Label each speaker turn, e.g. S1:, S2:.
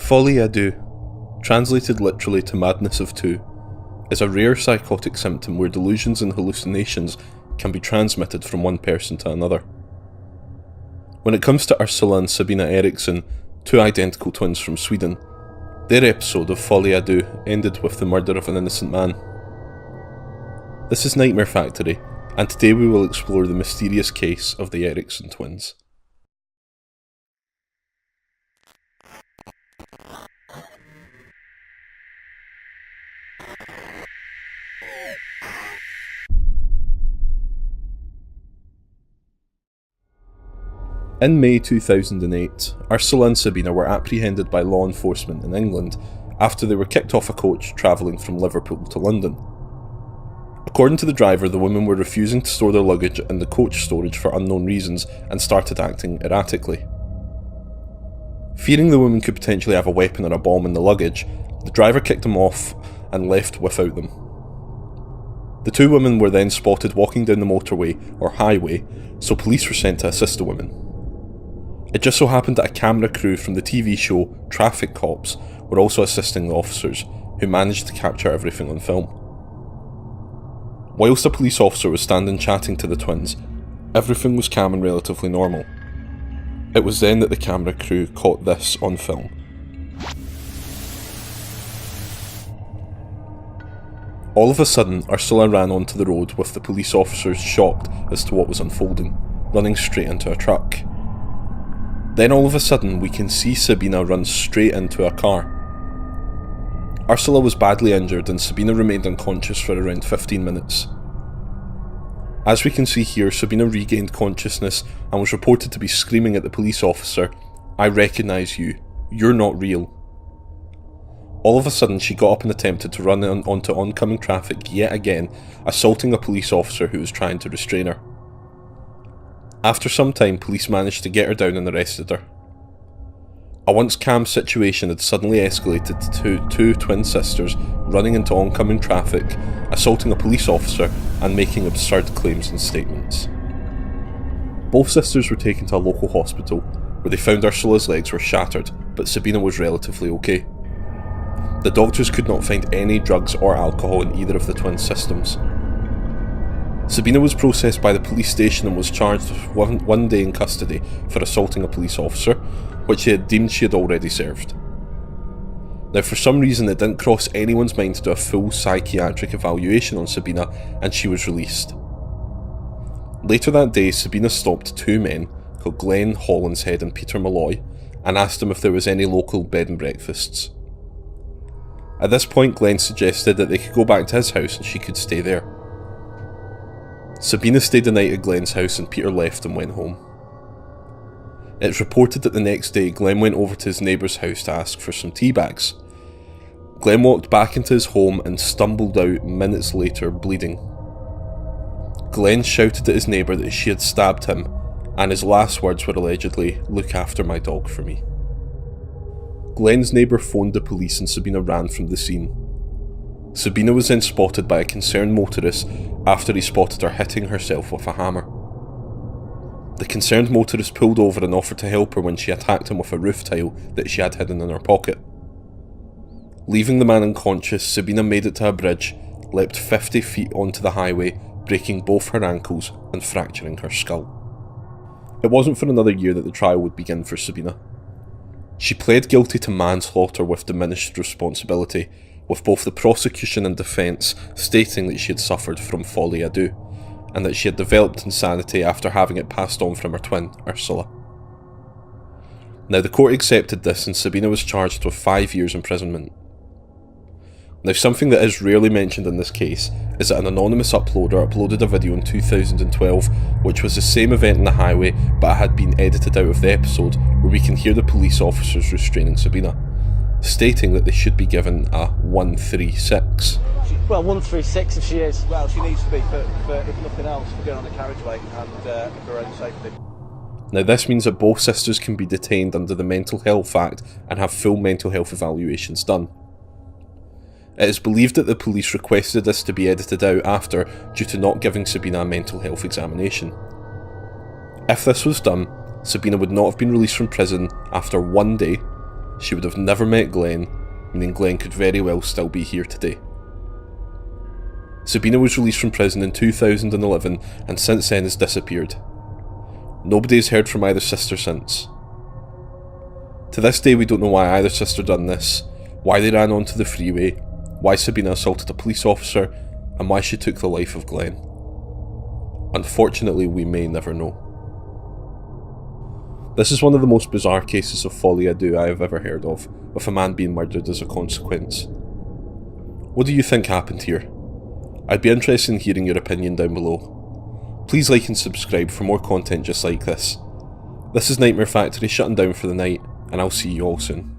S1: Folie à deux, translated literally to madness of two, is a rare psychotic symptom where delusions and hallucinations can be transmitted from one person to another. When it comes to Ursula and Sabina Eriksson, two identical twins from Sweden, their episode of Folie à deux ended with the murder of an innocent man. This is Nightmare Factory, and today we will explore the mysterious case of the Eriksson twins. In May 2008, Ursula and Sabina were apprehended by law enforcement in England after they were kicked off a coach travelling from Liverpool to London. According to the driver, the women were refusing to store their luggage in the coach storage for unknown reasons and started acting erratically. Fearing the women could potentially have a weapon or a bomb in the luggage, the driver kicked them off and left without them. The two women were then spotted walking down the motorway or highway, so police were sent to assist the women. It just so happened that a camera crew from the TV show Traffic Cops were also assisting the officers, who managed to capture everything on film. Whilst a police officer was standing chatting to the twins, everything was calm and relatively normal. It was then that the camera crew caught this on film. All of a sudden, Ursula ran onto the road with the police officers shocked as to what was unfolding, running straight into a truck. Then all of a sudden we can see Sabina run straight into a car. Ursula was badly injured and Sabina remained unconscious for around 15 minutes. As we can see here, Sabina regained consciousness and was reported to be screaming at the police officer, "I recognise you, you're not real." All of a sudden she got up and attempted to run onto oncoming traffic yet again, assaulting a police officer who was trying to restrain her. After some time, police managed to get her down and arrested her. A once calm situation had suddenly escalated to two twin sisters running into oncoming traffic, assaulting a police officer and making absurd claims and statements. Both sisters were taken to a local hospital, where they found Ursula's legs were shattered, but Sabina was relatively okay. The doctors could not find any drugs or alcohol in either of the twin systems. Sabina was processed by the police station and was charged with one day in custody for assaulting a police officer, which they had deemed she had already served. Now, for some reason it didn't cross anyone's mind to do a full psychiatric evaluation on Sabina, and she was released. Later that day, Sabina stopped two men called Glenn Hollinshead and Peter Malloy and asked them if there was any local bed and breakfasts. At this point, Glenn suggested that they could go back to his house and she could stay there. Sabina stayed the night at Glenn's house and Peter left and went home. It's reported that the next day Glenn went over to his neighbour's house to ask for some tea bags. Glenn walked back into his home and stumbled out minutes later bleeding. Glenn shouted at his neighbour that she had stabbed him, and his last words were allegedly, "Look after my dog for me." Glenn's neighbour phoned the police and Sabina ran from the scene. Sabina was then spotted by a concerned motorist after he spotted her hitting herself with a hammer. The concerned motorist pulled over and offered to help her when she attacked him with a roof tile that she had hidden in her pocket. Leaving the man unconscious, Sabina made it to a bridge, leapt 50 feet onto the highway, breaking both her ankles and fracturing her skull. It wasn't for another year that the trial would begin for Sabina. She pled guilty to manslaughter with diminished responsibility, with both the prosecution and defence stating that she had suffered from folie à deux, and that she had developed insanity after having it passed on from her twin, Ursula. Now, the court accepted this and Sabina was charged with 5 years imprisonment. Now, something that is rarely mentioned in this case is that an anonymous uploader uploaded a video in 2012 which was the same event in the highway, but it had been edited out of the episode, where we can hear the police officers restraining Sabina, stating that they should be given a 136.
S2: Well, 136 if she is.
S3: Well, she needs to be, for if nothing else, for going on the carriageway and for her own safety.
S1: Now, this means that both sisters can be detained under the Mental Health Act and have full mental health evaluations done. It is believed that the police requested this to be edited out after, due to not giving Sabina a mental health examination. If this was done, Sabina would not have been released from prison after 1 day, she would have never met Glenn, meaning Glenn could very well still be here today. Sabina was released from prison in 2011 and since then has disappeared. Nobody has heard from either sister since. To this day we don't know why either sister done this, why they ran onto the freeway, why Sabina assaulted a police officer, and why she took the life of Glenn. Unfortunately, we may never know. This is one of the most bizarre cases of folie à deux I have ever heard of, with a man being murdered as a consequence. What do you think happened here? I'd be interested in hearing your opinion down below. Please like and subscribe for more content just like this. This is Nightmare Factory shutting down for the night, and I'll see you all soon.